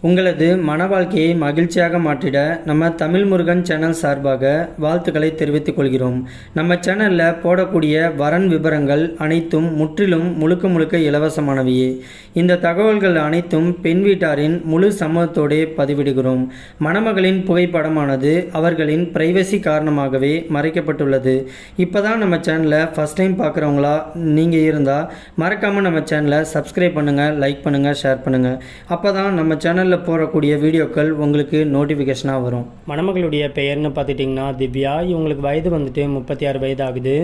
உங்களது மன வாழ்க்கையை மகிழ்ச்சியாக மாற்றிட நம்ம தமிழ் முருகன் சேனல் சார்பாக வாழ்த்துக்களை தெரிவித்துக் கொள்கிறோம். நம்ம சேனலில் போடக்கூடிய வரன் விவரங்கள் அனைத்தும் முற்றிலும் முழுக்க இலவசமானவையே. இந்த தகவல்கள் அனைத்தும் பெண் வீட்டாரின் முழு சம்மதத்தோடு பதிவிடுகிறோம். மணமகளின் புகைப்படமானது அவர்களின் பிரைவசி காரணமாகவே மறைக்கப்பட்டுள்ளது. இப்போ தான் நம்ம சேனலை ஃபஸ்ட் டைம் பார்க்குறவங்களா நீங்கள் இருந்தால் மறக்காமல் நம்ம சேனலை சப்ஸ்கிரைப் பண்ணுங்கள், லைக் பண்ணுங்கள், ஷேர் பண்ணுங்கள். அப்போ தான் நம்ம சேனல் போடக்கூடிய வீடியோக்கள் உங்களுக்கு நோட்டிஃபிகேஷனாக வரும். மணமகளுடைய பெயர்னு பார்த்துட்டிங்கன்னா திவ்யா. இவங்களுக்கு வயது 36 வயது ஆகுது.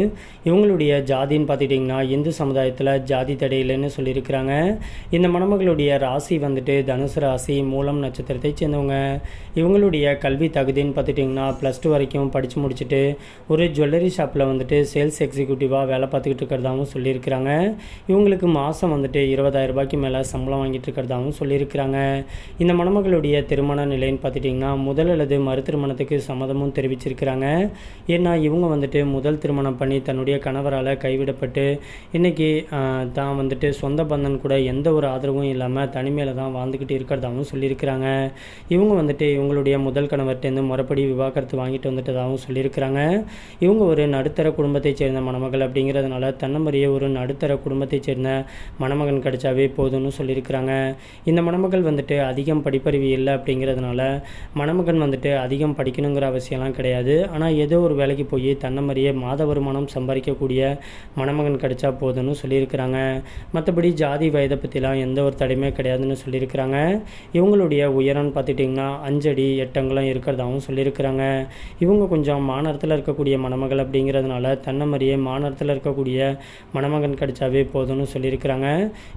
இவங்களுடைய ஜாதின்னு பார்த்துட்டிங்கன்னா இந்து சமுதாயத்தில் ஜாதி தடையில்லைன்னு சொல்லியிருக்கிறாங்க. இந்த மணமகளுடைய ராசி தனுசு ராசி, மூலம் நட்சத்திரத்தை சேர்ந்தவங்க. இவங்களுடைய கல்வி தகுதின்னு பார்த்துட்டிங்கன்னா +2 வரைக்கும் படித்து முடிச்சுட்டு ஒரு ஜுவல்லரி ஷாப்பில் சேல்ஸ் எக்ஸிக்யூட்டிவாக வேலை பார்த்துக்கிட்டு இருக்கிறதாகவும் சொல்லியிருக்கிறாங்க. இவங்களுக்கு மாதம் 20,000 ரூபாய்க்கு மேலே சம்பளம் வாங்கிட்டு இருக்கிறதாகவும் சொல்லியிருக்கிறாங்க. இந்த மணமகளுடைய திருமண நிலைன்னு பார்த்துட்டிங்கன்னா முதல் அல்லது மறு திருமணத்துக்கு சம்மதமும் தெரிவிச்சிருக்கிறாங்க. ஏன்னா இவங்க முதல் திருமணம் பண்ணி தன்னுடைய கணவரால் கைவிடப்பட்டு இன்றைக்கி தான் சொந்த பந்தன் கூட எந்த ஒரு ஆதரவும் இல்லாமல் தனிமையில் தான் வாழ்ந்துக்கிட்டு இருக்கிறதாகவும் சொல்லியிருக்கிறாங்க. இவங்க இவங்களுடைய முதல் கணவர்கிட்டேருந்து முறைப்படி விவாகரத்து வாங்கிட்டு வந்துட்டதாகவும் சொல்லியிருக்கிறாங்க. இவங்க ஒரு நடுத்தர குடும்பத்தைச் சேர்ந்த மணமகள் அப்படிங்கிறதுனால தன்னமறிய ஒரு நடுத்தர குடும்பத்தைச் சேர்ந்த மணமகன் கிடைச்சாவே போதும்னு சொல்லியிருக்கிறாங்க. இந்த மணமகள் அதிகம் படிப்பறிவு இல்லை அப்படிங்கிறதுனால மணமகன் அதிகம் படிக்கணுங்கிற அவசியம்லாம் கிடையாது. ஆனால் ஏதோ ஒரு வேலைக்கு போய் தன்னமறிய மாத வருமானம் சம்பாதிக்கக்கூடிய மணமகன் கிடைச்சா போதும்னு சொல்லியிருக்கிறாங்க. மற்றபடி ஜாதி வயதை பற்றிலாம் எந்த ஒரு தடையுமே கிடையாதுன்னு சொல்லியிருக்கிறாங்க. இவங்களுடைய உயரம்னு பார்த்துட்டிங்கன்னா 5 அடி 8 அங்குலம் இருக்கிறதாகவும் சொல்லியிருக்கிறாங்க. இவங்க கொஞ்சம் மாநகரத்தில் இருக்கக்கூடிய மணமகள் அப்படிங்கிறதுனால தன்னமறிய மாநகரத்தில் இருக்கக்கூடிய மணமகன் கிடைச்சாவே போதும்னு சொல்லியிருக்கிறாங்க.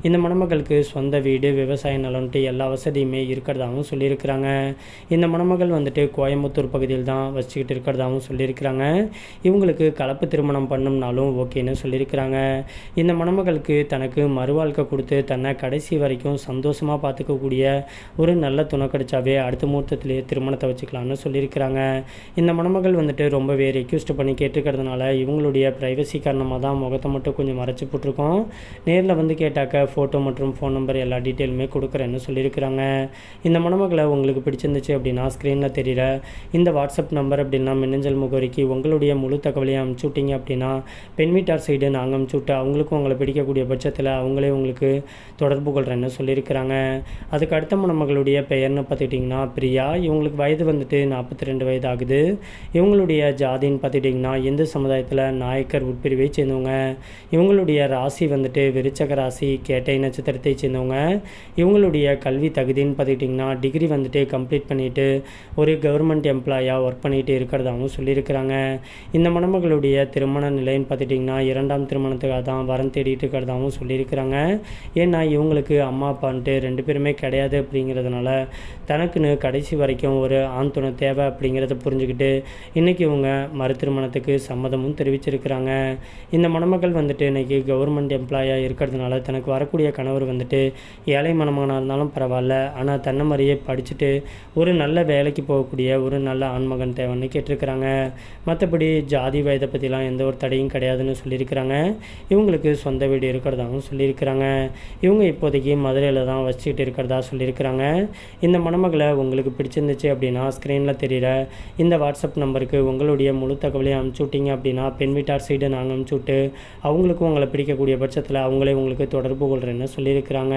இந்த மணமகளுக்கு சொந்த வீடு, விவசாய நலன்ட்டு எல்லா வசதியுமே இருக்கிறதாகவும் சொல்லியிருக்கிறாங்க. இந்த மணமகள் கோயம்புத்தூர் பகுதியில் தான் வச்சுக்கிட்டு இருக்கிறதாகவும் சொல்லியிருக்கிறாங்க. இவங்களுக்கு கலப்பு திருமணம் பண்ணும்னாலும் ஓகேன்னு சொல்லியிருக்கிறாங்க. இந்த மணமகளுக்கு தனக்கு மறுவாழ்க்கை கொடுத்து தன்னை கடைசி வரைக்கும் சந்தோஷமாக பார்த்துக்கக்கூடிய ஒரு நல்ல துணை கிடைச்சாவே அடுத்த முகூர்த்தத்திலேயே திருமணத்தை வச்சுக்கலான்னு சொல்லியிருக்கிறாங்க. இந்த மணமகள் ரொம்பவே ரெக்வெஸ்ட் பண்ணி கேட்டுக்கிறதுனால இவங்களுடைய ப்ரைவசி காரணமாக தான் முகத்தை மட்டும் கொஞ்சம் மறைச்சி போட்டிருக்கோம். நேரில் கேட்டாக்க ஃபோட்டோ மற்றும் ஃபோன் நம்பர் எல்லா டீட்டெயிலுமே கொடுக்குறேன்னு சொல்லியிருக்கிறாங்க. இந்த மணமகளை உங்களுக்கு பிடிச்சிருந்துச்சு அப்படின்னா ஸ்க்ரீனில் தெரிகிற இந்த வாட்ஸ்அப் நம்பர் அப்படின்னா மின்னஞ்சல் முகவரிக்கு உங்களுடைய முழு தகவலையும் அனுப்பிச்சு விட்டீங்க அப்படின்னா பெண் வீட்டார் சைடு நாங்கள் அனுப்பிச்சு விட்டு அவங்களுக்கும் உங்களை பிடிக்கக்கூடிய பட்சத்தில் அவங்களே உங்களுக்கு தொடர்பு கொள்கிறேன்னு சொல்லியிருக்கிறாங்க. அதுக்கு அடுத்த மணமகளுடைய பெயர்னு பார்த்துட்டிங்கன்னா பிரியா. இவங்களுக்கு வயது 42 வயது ஆகுது. இவங்களுடைய ஜாதின்னு பார்த்துட்டிங்கன்னா இந்து சமுதாயத்தில் நாயக்கர் உட்பிரிவை சேர்ந்தவங்க. இவங்களுடைய ராசி விருச்சக ராசி, கேட்டை நட்சத்திரத்தை சேர்ந்தவங்க. இவங்களுடைய கல்வி தகுதின்னு பார்த்துக்கிட்டிங்கன்னா டிகிரி கம்ப்ளீட் பண்ணிவிட்டு ஒரு கவர்மெண்ட் எம்ப்ளாயாக ஒர்க் பண்ணிகிட்டு இருக்கிறதாகவும் சொல்லியிருக்கிறாங்க. இந்த மணமகளுடைய திருமண நிலைன்னு பார்த்துட்டிங்கன்னா 2ஆம் திருமணத்துக்காக தான் வரன் தேடிட்டு இருக்கிறதாகவும் சொல்லியிருக்கிறாங்க. ஏன்னா இவங்களுக்கு அம்மா அப்பான்ட்டு 2 பேருமே கிடையாது அப்படிங்கிறதுனால தனக்குன்னு கடைசி வரைக்கும் ஒரு ஆண் துணை தேவை அப்படிங்கிறத புரிஞ்சுக்கிட்டு இன்றைக்கி இவங்க மறு திருமணத்துக்கு சம்மதமும் தெரிவிச்சிருக்கிறாங்க. இந்த மணமகள் இன்றைக்கி கவர்மெண்ட் எம்ப்ளாயாக இருக்கிறதுனால தனக்கு வரக்கூடிய கணவர் ஏழை மணமகனாக இருந்தாலும் பரவாயில்ல, ஆனால் தன்னை மாதிரியே படிச்சுட்டு ஒரு நல்ல வேலைக்கு போகக்கூடிய ஒரு நல்ல ஆண்மகன் தேவைன்னு கேட்டிருக்கிறாங்க. மற்றபடி ஜாதி வயதை பற்றிலாம் எந்த ஒரு தடையும் கிடையாதுன்னு சொல்லியிருக்கிறாங்க. இவங்களுக்கு சொந்த வீடு இருக்கிறதாகவும் சொல்லியிருக்கிறாங்க. இவங்க இப்போதைக்கு மதுரையில் தான் வச்சுக்கிட்டு இருக்கிறதா சொல்லியிருக்கிறாங்க. இந்த மணமகளை உங்களுக்கு பிடிச்சிருந்துச்சு அப்படின்னா ஸ்க்ரீனில் தெரிகிற இந்த வாட்ஸ்அப் நம்பருக்கு உங்களுடைய முழு தகவலையும் அனுப்பிச்சு விட்டீங்க அப்படின்னா பெண் வீட்டார் சைடு நாங்கள் அனுப்பிச்சு விட்டு அவங்களுக்கும் உங்களை பிடிக்கக்கூடிய பட்சத்தில் அவங்களே உங்களுக்கு தொடர்பு கொள்கிறேன்னு சொல்லியிருக்கிறாங்க.